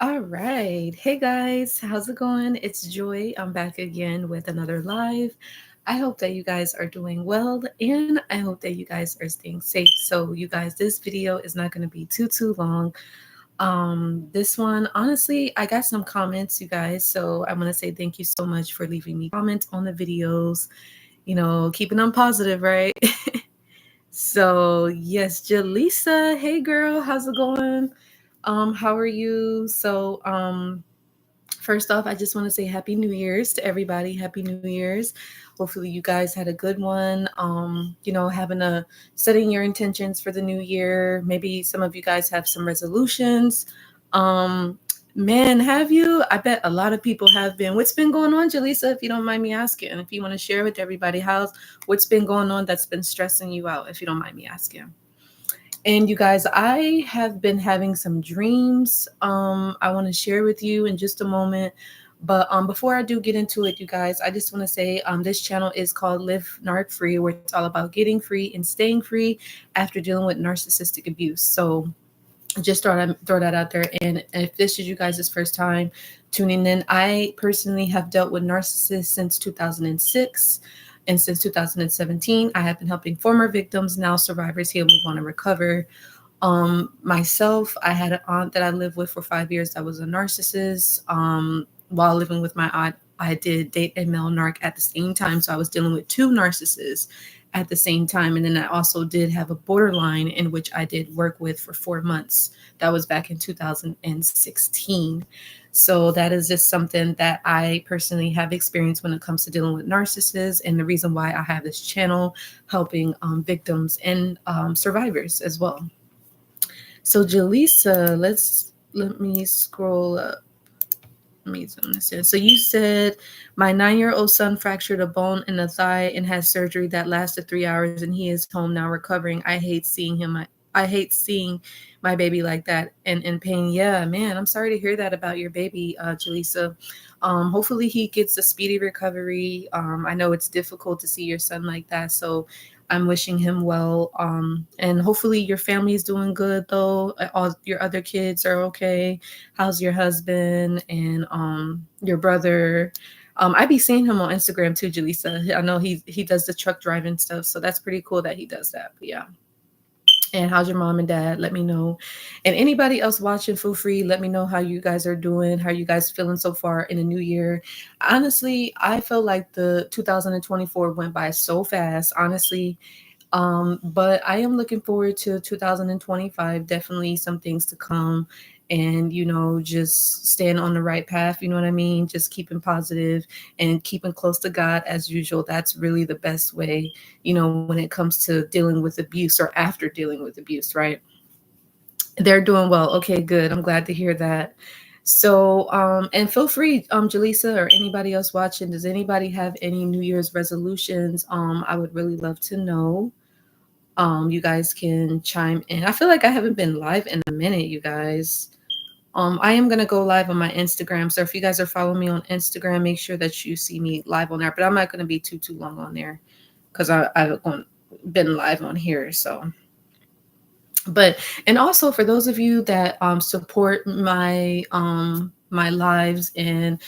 All right. Hey guys, how's it going? It's Joy. I'm back again with another live. I hope that you guys are doing well and I hope that you guys are staying safe. So, you guys, this video is not going to be too long. This one, honestly, I got some comments, you guys. So, I want to say thank you so much for leaving me comments on the videos, keeping them positive, right? So, yes, Jaleesa, hey girl, how's it going? How are you? First off, I just want to say Happy New Year's to everybody. Happy New Year's. Hopefully, you guys had a good one. Having setting your intentions for the new year. Maybe some of you guys have some resolutions. Um, Man, have you? I bet a lot of people have been. What's been going on, Jaleesa? If you don't mind me asking, if you want to share with everybody, what's been going on that's been stressing you out? If you don't mind me asking. And you guys, I have been having some dreams. I want to share with you in just a moment. But before I do get into it, you guys, I just want to say this channel is called Live Narc Free, where it's all about getting free and staying free after dealing with narcissistic abuse. So just throw that out there. And if this is you guys' first time tuning in, I personally have dealt with narcissists since 2006. And since 2017, I have been helping former victims, now survivors, heal, move on, and recover. Myself, I had an aunt that I lived with for 5 years that was a narcissist. While living with my aunt, I did date a male narc at the same time. So I was dealing with two narcissists at the same time. And then I also did have a borderline in which I did work with for 4 months. That was back in 2016. So that is just something that I personally have experienced when it comes to dealing with narcissists, and the reason why I have this channel helping victims and survivors as well. So Jaleesa, let me scroll up. Let me zoom this in. So you said my 9-year-old son fractured a bone in the thigh and had surgery that lasted 3 hours, and he is home now recovering. I hate seeing him. I hate seeing my baby like that and in pain. Yeah, man, I'm sorry to hear that about your baby, Jaleesa. Hopefully he gets a speedy recovery. I know it's difficult to see your son like that, so I'm wishing him well. And hopefully your family is doing good though. All your other kids are okay. How's your husband and your brother? I be seeing him on Instagram too, Jaleesa. I know he does the truck driving stuff, so that's pretty cool that he does that. But yeah. And how's your mom and dad? Let me know. And anybody else watching, feel free. Let me know how you guys are doing. How you guys feeling so far in the new year? Honestly, I feel like the 2024 went by so fast. Honestly, but I am looking forward to 2025. Definitely some things to come. And, just staying on the right path. You know what I mean? Just keeping positive and keeping close to God as usual. That's really the best way, when it comes to dealing with abuse or after dealing with abuse, right? They're doing well. Okay, good. I'm glad to hear that. So, and feel free, Jaleesa or anybody else watching, does anybody have any New Year's resolutions? I would really love to know. You guys can chime in. I feel like I haven't been live in a minute, you guys. I am gonna go live on my Instagram. So if you guys are following me on Instagram, make sure that you see me live on there. But I'm not gonna be too long on there because I've been live on here. So, but and also for those of you that support my lives and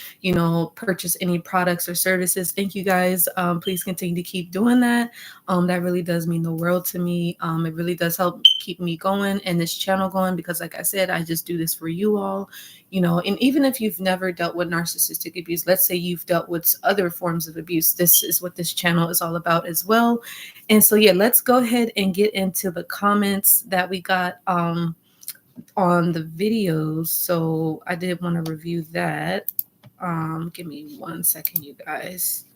purchase any products or services, thank you guys. Please continue to keep doing that. That really does mean the world to me. It really does help keep me going and this channel going, because like I said, I just do this for you all. And even if you've never dealt with narcissistic abuse, let's say you've dealt with other forms of abuse, this is what this channel is all about as well. And so yeah, let's go ahead and get into the comments that we got on the videos. So I did want to review that. Give me 1 second, you guys.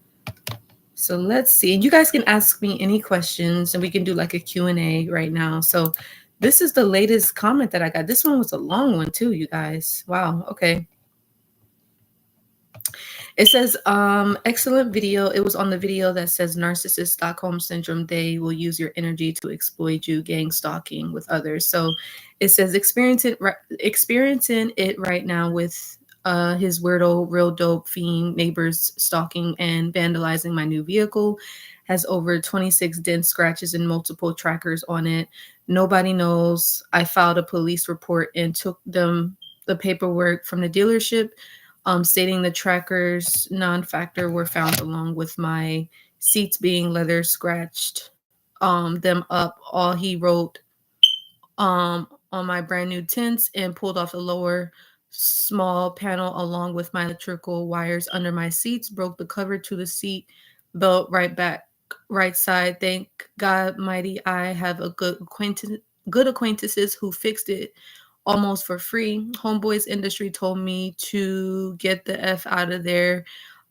So let's see. You guys can ask me any questions and we can do like a Q&A right now. So this is the latest comment that I got. This one was a long one too, you guys. Wow. Okay. It says, excellent video. It was on the video that says narcissist Stockholm syndrome. They will use your energy to exploit you, gang stalking with others. So it says experiencing it right now with his weirdo, real dope fiend neighbors stalking and vandalizing my new vehicle. Has over 26 dent scratches and multiple trackers on it. Nobody knows. I filed a police report and took them the paperwork from the dealership stating the tracker's non-factor were found along with my seats being leather scratched them up. All he wrote on my brand new tints and pulled off the lower small panel along with my electrical wires under my seats, broke the cover to the seat belt right back, right side. Thank God mighty I have a good acquaintances who fixed it almost for free. Homeboys industry told me to get the F out of there.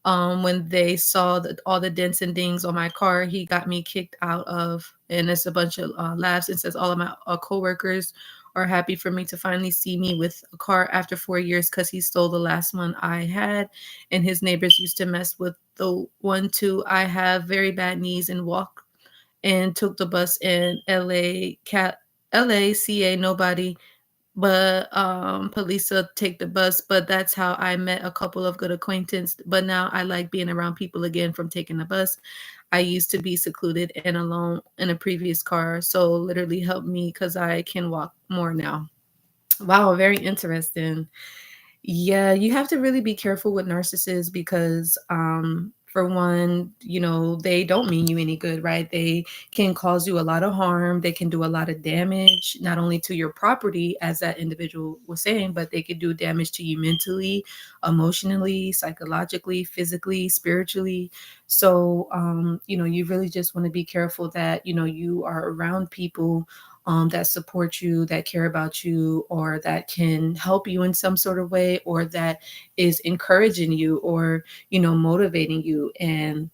When they saw all the dents and dings on my car, he got me kicked out of, and it's a bunch of laughs. It says all of my coworkers are happy for me to finally see me with a car after 4 years because he stole the last one I had, and his neighbors used to mess with the one too. I have very bad knees and walk and took the bus in LACA, nobody but police will take the bus. But that's how I met a couple of good acquaintances. But now I like being around people again from taking the bus. I used to be secluded and alone in a previous car, so literally helped me because I can walk more now. Wow, very interesting. Yeah, you have to really be careful with narcissists because, for one, they don't mean you any good, right? They can cause you a lot of harm. They can do a lot of damage, not only to your property, as that individual was saying, but they could do damage to you mentally, emotionally, psychologically, physically, spiritually. So, you really just want to be careful that, you are around people that support you, that care about you, or that can help you in some sort of way, or that is encouraging you or, motivating you. And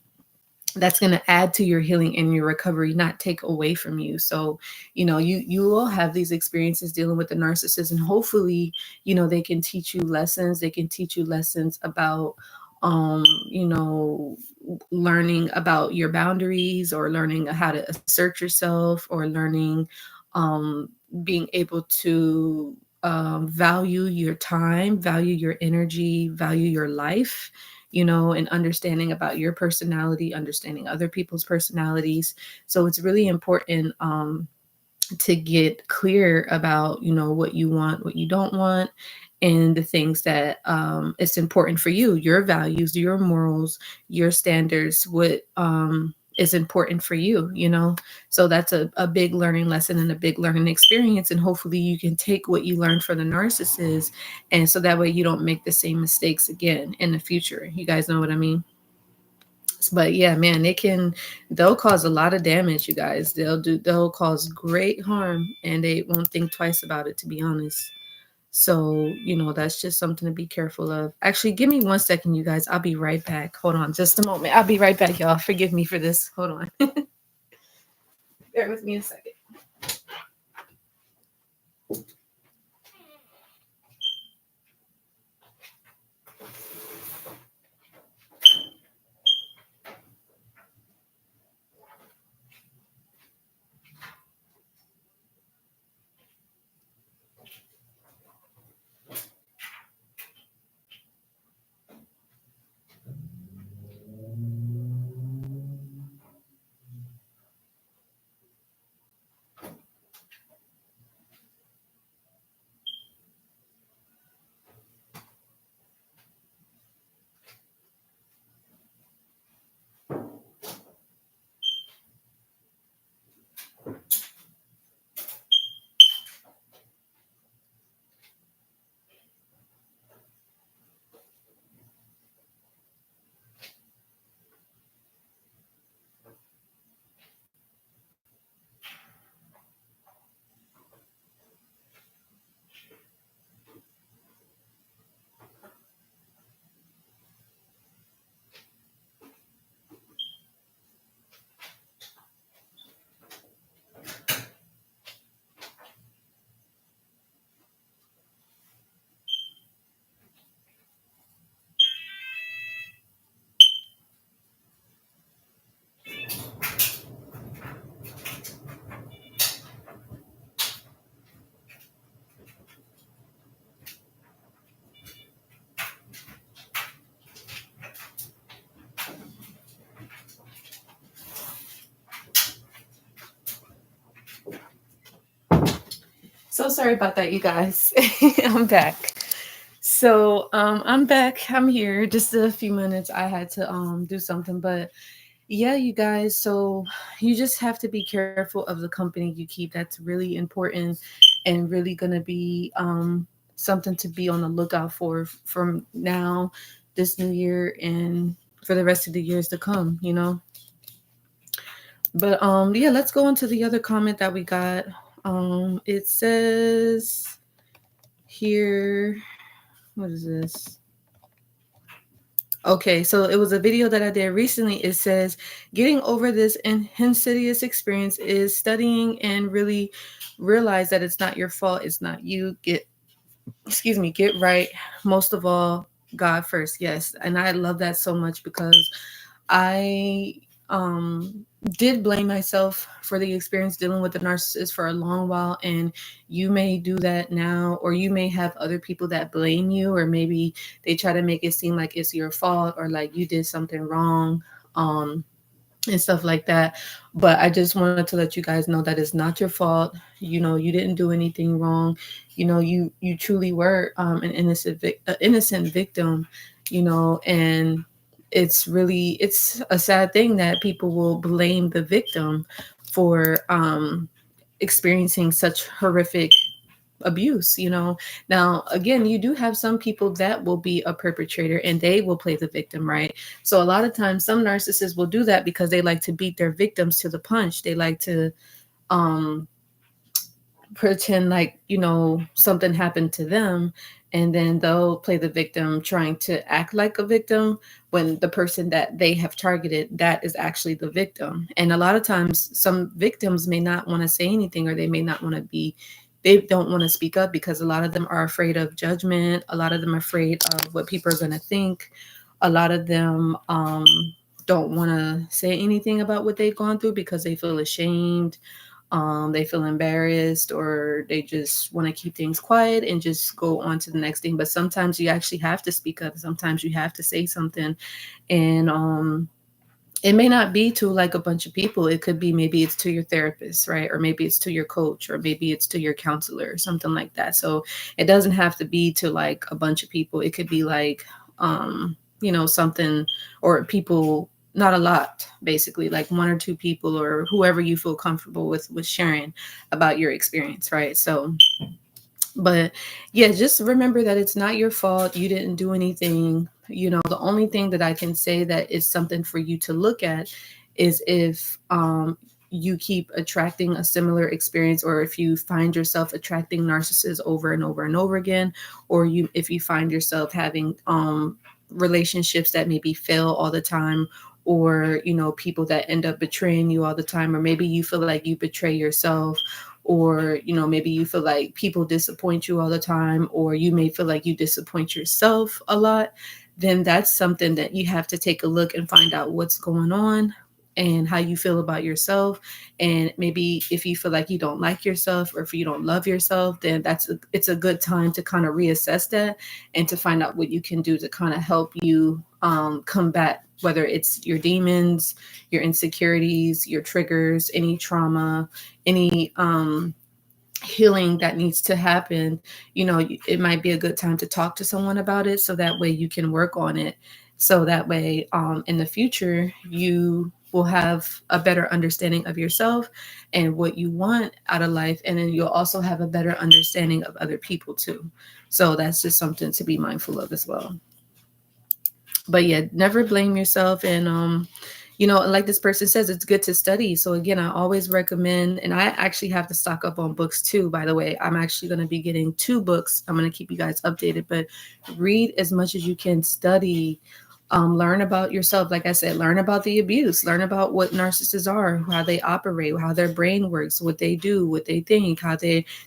that's going to add to your healing and your recovery, not take away from you. So, you will have these experiences dealing with the narcissist, and hopefully, they can teach you lessons. They can teach you lessons about, um, you know, learning about your boundaries, or learning how to assert yourself, or learning, um, being able to value your time, value your energy, value your life, and understanding about your personality, understanding other people's personalities. So it's really important to get clear about, what you want, what you don't want, and the things that it's important for you, your values, your morals, your standards, what is important for you, So that's a big learning lesson and a big learning experience. And hopefully you can take what you learned from the narcissist, and so that way you don't make the same mistakes again in the future. You guys know what I mean? But yeah, man, they'll cause a lot of damage, you guys. They'll cause great harm, and they won't think twice about it, to be honest. So, that's just something to be careful of. Actually, give me 1 second, you guys. I'll be right back. Hold on just a moment. I'll be right back, y'all. Forgive me for this. Hold on. Bear with me a second. So sorry about that, you guys. I'm back. So I'm back. I'm here. Just a few minutes. I had to do something, but yeah, you guys. So you just have to be careful of the company you keep. That's really important, and really gonna be something to be on the lookout for from now, this new year, and for the rest of the years to come. But yeah, let's go into the other comment that we got. It says here, what is this? Okay, so it was a video that I did recently. It says, getting over this insidious experience is studying and really realize that it's not your fault. It's not you. Get right. Most of all, God first. Yes. And I love that so much because I did blame myself for the experience dealing with the narcissist for a long while. And you may do that now, or you may have other people that blame you, or maybe they try to make it seem like it's your fault or like you did something wrong. And stuff like that. But I just wanted to let you guys know that it's not your fault. You didn't do anything wrong. You truly were an innocent victim. And it's a sad thing that people will blame the victim for experiencing such horrific abuse. Now again, you do have some people that will be a perpetrator and they will play the victim, right? So a lot of times some narcissists will do that because they like to beat their victims to the punch. They like to um pretend like something happened to them, and then they'll play the victim trying to act like a victim when the person that they have targeted, that is actually the victim. And a lot of times some victims may not want to say anything, or they don't want to speak up because a lot of them are afraid of judgment. A lot of them are afraid of what people are going to think. A lot of them don't want to say anything about what they've gone through because they feel ashamed. They feel embarrassed, or they just want to keep things quiet and just go on to the next thing. But sometimes you actually have to speak up. Sometimes you have to say something. And it may not be to like a bunch of people. It could be, maybe it's to your therapist, right? Or maybe it's to your coach, or maybe it's to your counselor, or something like that. So it doesn't have to be to like a bunch of people. It could be like something, or people, not a lot, basically like one or two people, or whoever you feel comfortable with sharing about your experience, right? So, but yeah, just remember that it's not your fault. You didn't do anything. The only thing that I can say that is something for you to look at is if you keep attracting a similar experience, or if you find yourself attracting narcissists over and over and over again, or if you find yourself having relationships that maybe fail all the time, or people that end up betraying you all the time, or maybe you feel like you betray yourself, or maybe you feel like people disappoint you all the time, or you may feel like you disappoint yourself a lot. Then that's something that you have to take a look and find out what's going on and how you feel about yourself. And maybe if you feel like you don't like yourself, or if you don't love yourself, then it's a good time to kind of reassess that and to find out what you can do to kind of help you combat, whether it's your demons, your insecurities, your triggers, any trauma, any healing that needs to happen. It might be a good time to talk to someone about it, so that way you can work on it. So that way in the future you will have a better understanding of yourself and what you want out of life, and then you'll also have a better understanding of other people too. So that's just something to be mindful of as well. But yeah, never blame yourself. And like this person says, it's good to study. So again, I always recommend, and I actually have to stock up on books too, by the way. I'm actually going to be getting 2 books. I'm going to keep you guys updated, but read as much as you can. Study, learn about yourself. Like I said, learn about the abuse, learn about what narcissists are, how they operate, how their brain works, what they do, what they think,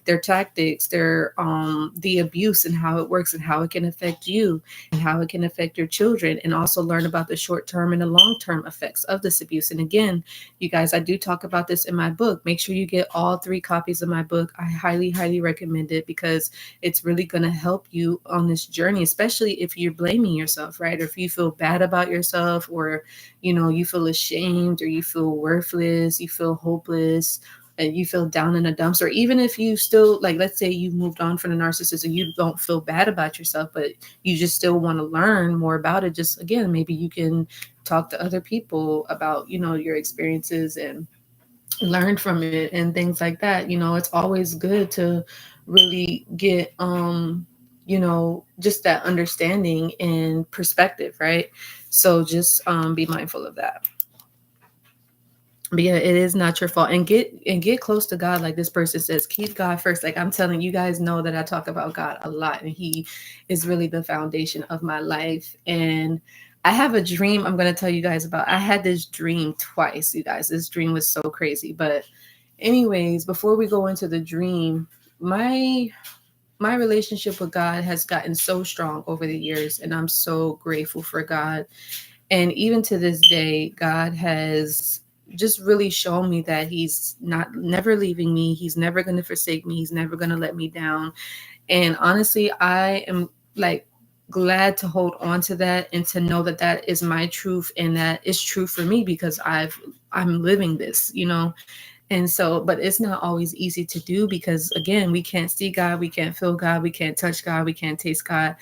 their tactics, the abuse and how it works, and how it can affect you and how it can affect your children. And also learn about the short-term and the long-term effects of this abuse. And again, you guys, I do talk about this in my book. Make sure you get all 3 copies of my book. I highly, highly recommend it, because it's really going to help you on this journey, especially if you're blaming yourself, right? Or if you feel bad about yourself, or you feel ashamed, or you feel worthless, you feel hopeless, and you feel down in the dumps, or even if you still, like, let's say you moved on from the narcissist and you don't feel bad about yourself, but you just still want to learn more about it, just again, maybe you can talk to other people about, your experiences and learn from it and things like that. It's always good to really get just that understanding and perspective, right? So just be mindful of that. But yeah, it is not your fault. And get close to God. Like this person says, keep God first. Like I'm telling you guys know that I talk about God a lot, and he is really the foundation of my life. And I have a dream I'm going to tell you guys about. I had this dream twice, you guys. This dream was so crazy. But anyways, before we go into the dream, my relationship with God has gotten so strong over the years, and I'm so grateful for God. And even to this day, God has just really shown me that he's not never leaving me. He's never going to forsake me. He's never going to let me down. And honestly, I am like glad to hold on to that and to know that that is my truth and that is true for me because I'm living this. And so, but it's not always easy to do because again, we can't see God, we can't feel God, we can't touch God, we can't taste God,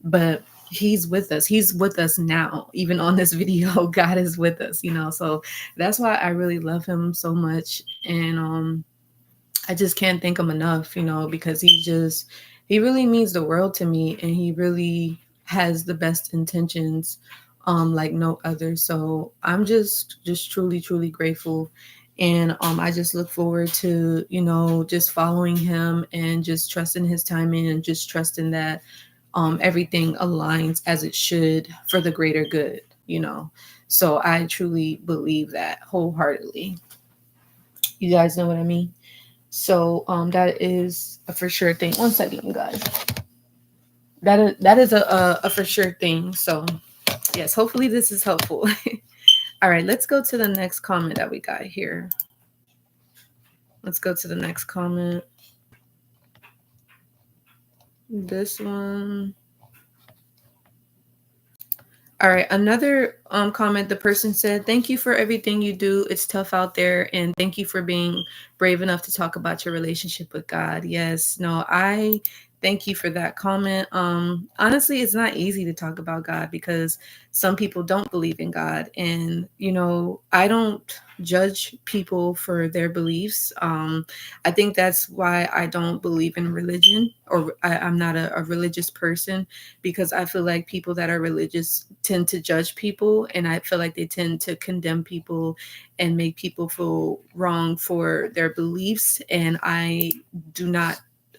but he's with us. He's with us now. Even on this video, God is with us. So that's why I really love him so much. And I just can't thank him enough, because he really means the world to me, and he really has the best intentions like no other. So I'm just truly, truly grateful. And I just look forward to, just following him and just trusting his timing and just trusting that everything aligns as it should for the greater good. So I truly believe that wholeheartedly. You guys know what I mean? So that is a for sure thing. One second, you guys. That is a for sure thing. So yes, hopefully this is helpful. All right, let's go to the next comment that we got here. Let's go to the next comment. This one. All right, another comment. The person said, "Thank you for everything you do. It's tough out there, and thank you for being brave enough to talk about your relationship with God." Yes, no, I thank you for that comment. Honestly, it's not easy to talk about God because some people don't believe in God, and I don't judge people for their beliefs. I think that's why I don't believe in religion, or I'm not a religious person, because I feel like people that are religious tend to judge people, and I feel like they tend to condemn people and make people feel wrong for their beliefs. And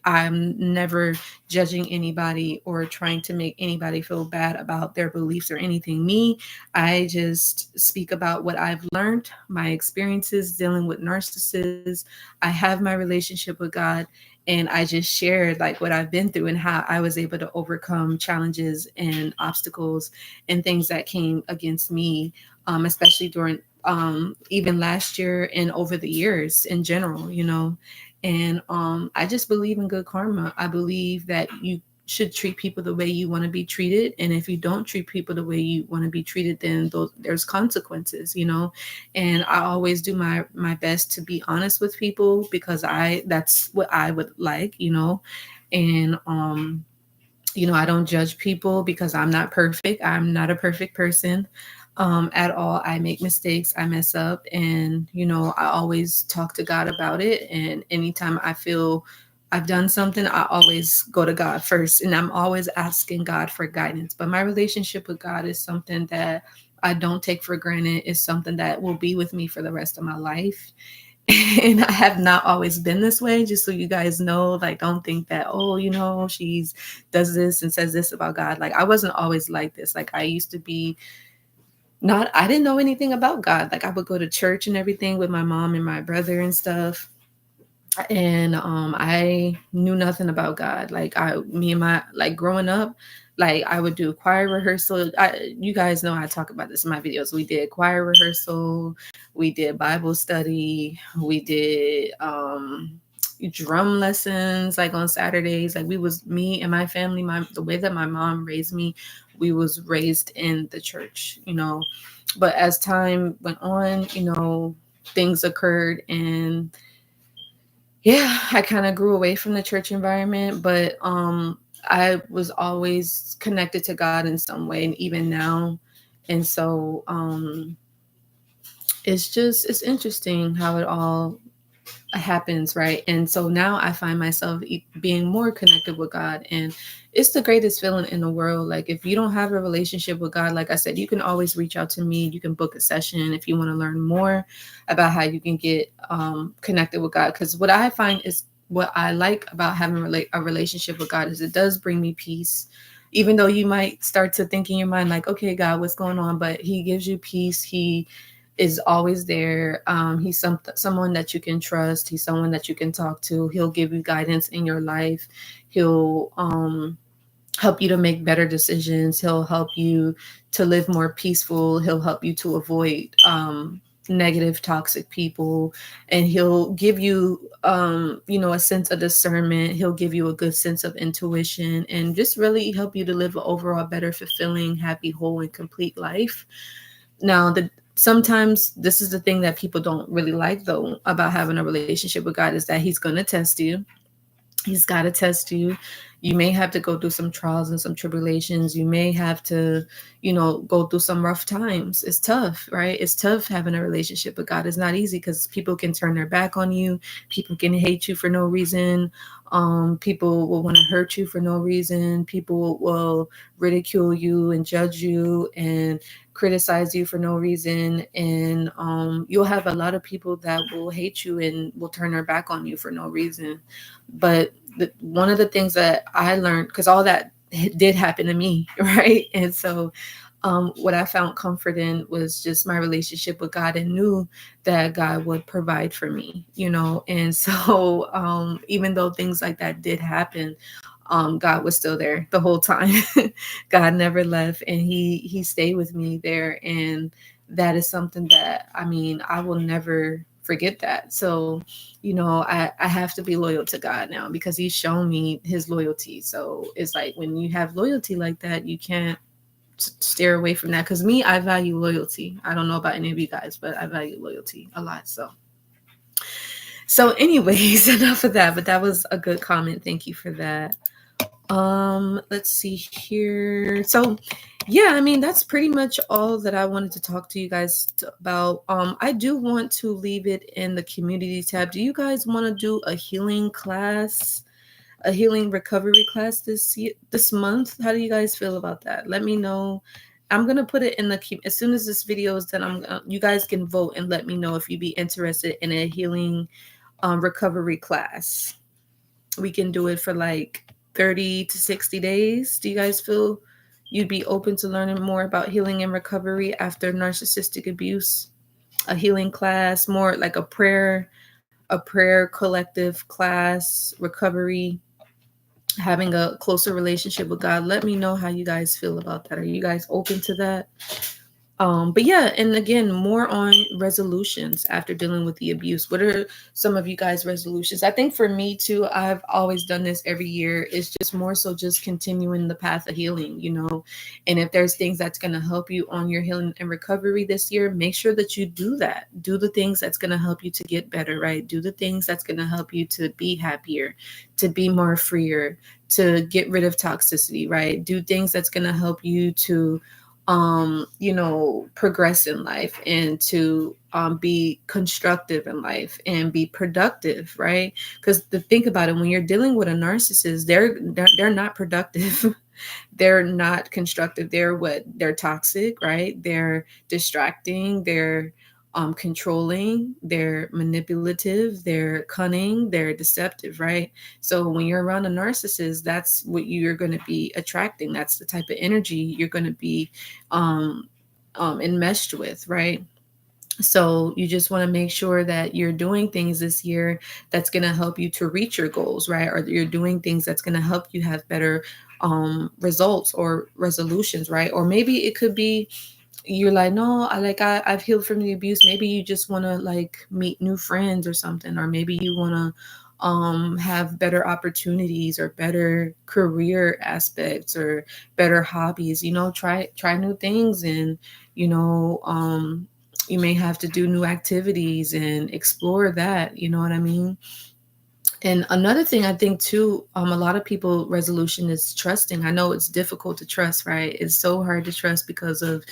I'm never judging anybody or trying to make anybody feel bad about their beliefs or anything. I just speak about what I've learned, my experiences dealing with narcissists. I have my relationship with God, and I just shared like what I've been through and how I was able to overcome challenges and obstacles and things that came against me, especially during even last year and over the years in general. And I just believe in good karma. I believe that you should treat people the way you want to be treated, and if you don't treat people the way you want to be treated, then there's consequences. And I always do my best to be honest with people because that's what I would like. And I don't judge people because I'm not perfect. I'm not a perfect person at all. I make mistakes, I mess up, and I always talk to God about it. And anytime I feel I've done something, I always go to God first, and I'm always asking God for guidance. But my relationship with God is something that I don't take for granted. It's something that will be with me for the rest of my life. And I have not always been this way, just so you guys know. Like, don't think that, oh, she's does this and says this about God. Like, I wasn't always like this. Like, I used to be not, I didn't know anything about God. Like, I would go to church and everything with my mom and my brother and stuff, and I knew nothing about God. Like, me and my, like, growing up, like, I would do choir rehearsal. You guys know I talk about this in my videos. We did choir rehearsal, we did Bible study, we did drum lessons, like, on Saturdays. Like, me and my family, the way that my mom raised me, we was raised in the church. But as time went on, things occurred, and yeah, I kind of grew away from the church environment, but I was always connected to God in some way, and even now. And so it's interesting how it all happens, right? And so now I find myself being more connected with God, and it's the greatest feeling in the world. Like, if you don't have a relationship with God, like I said, you can always reach out to me. You can book a session if you want to learn more about how you can get connected with God. Because what I find is, what I like about having a relationship with God is it does bring me peace. Even though you might start to think in your mind like, okay, God, what's going on? But he gives you peace. He is always there. He's someone that you can trust. He's someone that you can talk to. He'll give you guidance in your life. He'll help you to make better decisions. He'll help you to live more peaceful. He'll help you to avoid negative, toxic people, and he'll give you, a sense of discernment. He'll give you a good sense of intuition, and just really help you to live an overall better, fulfilling, happy, whole, and complete life. Now, sometimes this is the thing that people don't really like, though, about having a relationship with God, is that he's going to test you. He's got to test you. You may have to go through some trials and some tribulations. You may have to, go through some rough times. It's tough, right? It's tough having a relationship with God. It's not easy because people can turn their back on you. People can hate you for no reason. People will want to hurt you for no reason. People will ridicule you and judge you and criticize you for no reason. And you'll have a lot of people that will hate you and will turn their back on you for no reason. But one of the things that I learned, because all that did happen to me, right? And so what I found comfort in was just my relationship with God, and knew that God would provide for me, And so even though things like that did happen, God was still there the whole time. God never left, and he stayed with me there. And that is something that, I will never forget that. So, I have to be loyal to God now, because he's shown me his loyalty. So it's like, when you have loyalty like that, you can't steer away from that. Because me, I value loyalty. I don't know about any of you guys, but I value loyalty a lot. So anyways, enough of that. But that was a good comment. Thank you for that. Let's see here. So yeah, that's pretty much all that I wanted to talk to you guys about. I do want to leave it in the community tab. Do you guys want to do a healing class, a healing recovery class this month? How do you guys feel about that? Let me know. I'm gonna put it in as soon as this video is done. You guys can vote and let me know if you'd be interested in a healing recovery class. We can do it for like 30 to 60 days. Do you guys feel you'd be open to learning more about healing and recovery after narcissistic abuse? A healing class, more like a prayer collective class, recovery, having a closer relationship with God. Let me know how you guys feel about that. Are you guys open to that? But yeah, and again, more on resolutions after dealing with the abuse. What are some of you guys' resolutions? I think for me too, I've always done this every year. It's just more so just continuing the path of healing, And if there's things that's going to help you on your healing and recovery this year, make sure that you do that. Do the things that's going to help you to get better, right? Do the things that's going to help you to be happier, to be more freer, to get rid of toxicity, right? Do things that's going to help you to progress in life, and to be constructive in life and be productive, right? Because think about it, when you're dealing with a narcissist, they're not productive. They're not constructive. They're toxic, right? They're distracting, they're controlling, they're manipulative, they're cunning, they're deceptive, right? So when you're around a narcissist, that's what you're going to be attracting. That's the type of energy you're going to be enmeshed with, right? So you just want to make sure that you're doing things this year that's going to help you to reach your goals, right? Or you're doing things that's going to help you have better results or resolutions, right? Or maybe it could be you're like, no, I've healed from the abuse. Maybe you just want to like meet new friends or something, or maybe you want to have better opportunities or better career aspects or better hobbies. Try new things, and you may have to do new activities and explore that. You know what I mean? And another thing I think too, a lot of people resolution is trusting. I know it's difficult to trust, right? It's so hard to trust because of,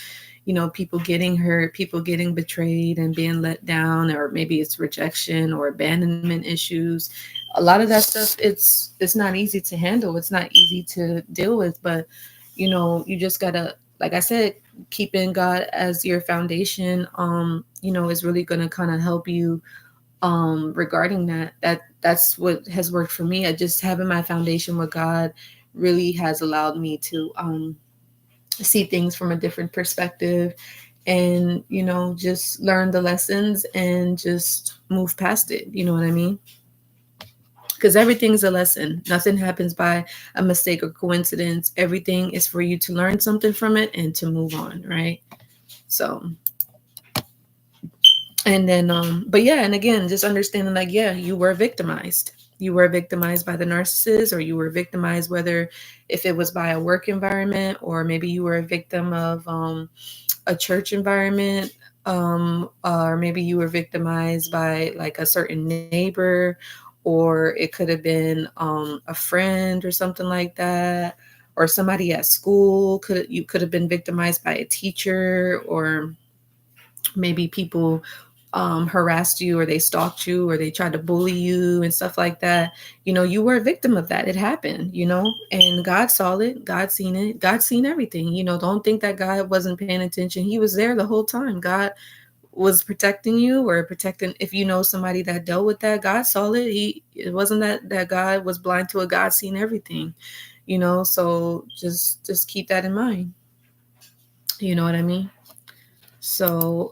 people getting hurt, people getting betrayed and being let down, or maybe it's rejection or abandonment issues. A lot of that stuff, it's not easy to handle. It's not easy to deal with, but you just gotta, like I said, keeping God as your foundation, is really gonna kind of help you regarding that's what has worked for me. I just having my foundation with God really has allowed me to see things from a different perspective, and just learn the lessons and just move past it, you know what I mean? Because everything's a lesson. Nothing happens by a mistake or coincidence. Everything is for you to learn something from it and to move on, right? So, and then but yeah, and again, just understanding, like, yeah, you were victimized. You were victimized by the narcissist, or you were victimized, whether if it was by a work environment, or maybe you were a victim of a church environment, or maybe you were victimized by like a certain neighbor, or it could have been a friend or something like that, or somebody at school. You could have been victimized by a teacher, or maybe people harassed you, or they stalked you, or they tried to bully you and stuff like that. You were a victim of that. It happened, and God saw it. God seen it. God seen everything. Don't think that God wasn't paying attention. He was there the whole time. God was protecting you, or protecting, if somebody that dealt with that. God saw it. It wasn't that God was blind to it. God seen everything. So just keep that in mind. You know what I mean? So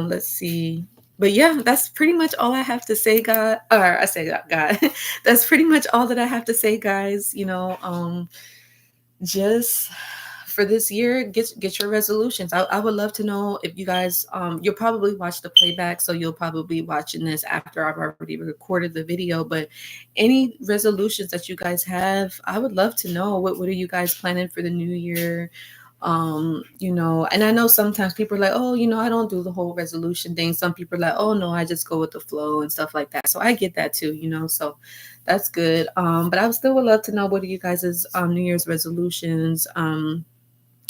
let's see. But yeah, that's pretty much all I have to say, God. Or I say God. That's pretty much all that I have to say, guys. Just for this year, get your resolutions. I would love to know if you guys you'll probably watch the playback, so you'll probably be watching this after I've already recorded the video. But any resolutions that you guys have, I would love to know. What are you guys planning for the new year? And I know sometimes people are like, oh, I don't do the whole resolution thing. Some people are like, oh no, I just go with the flow and stuff like that. So I get that too, so that's good. But I still would love to know, what are you guys' New Year's resolutions?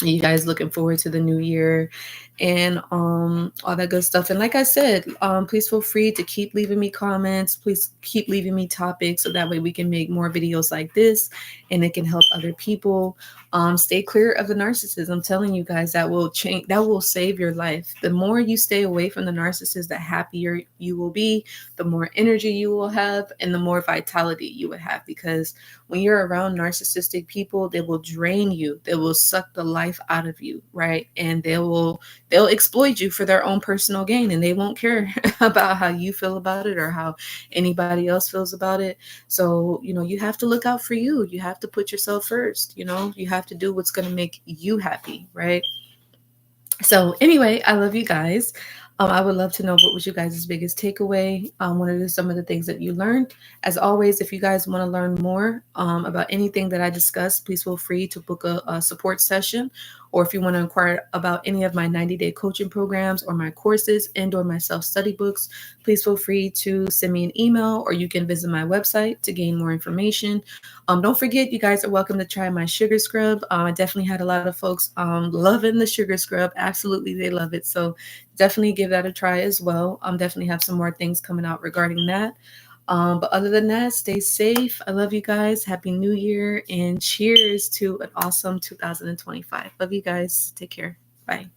You guys looking forward to the new year, and all that good stuff. And like I said, please feel free to keep leaving me comments. Please keep leaving me topics, so that way we can make more videos like this and it can help other people. Stay clear of the narcissist. I'm telling you guys, that will change, that will save your life. The more you stay away from the narcissist, the happier you will be, the more energy you will have, and the more vitality you will have. Because when you're around narcissistic people, they will drain you. They will suck the life out of you, right? And they'll exploit you for their own personal gain, and they won't care about how you feel about it or how anybody else feels about it. So, you have to look out for you. You have to put yourself first. You have to do what's going to make you happy, right? So anyway, I love you guys. I would love to know, what was you guys' biggest takeaway? What are some of the things that you learned? As always, if you guys want to learn more about anything that I discussed, please feel free to book a support session. Or if you want to inquire about any of my 90-day coaching programs, or my courses, and or my self-study books, please feel free to send me an email, or you can visit my website to gain more information. Don't forget, you guys are welcome to try my sugar scrub. I definitely had a lot of folks loving the sugar scrub. Absolutely, they love it. So definitely give that a try as well. Definitely have some more things coming out regarding that. But other than that, stay safe. I love you guys. Happy New Year, and cheers to an awesome 2025. Love you guys. Take care. Bye.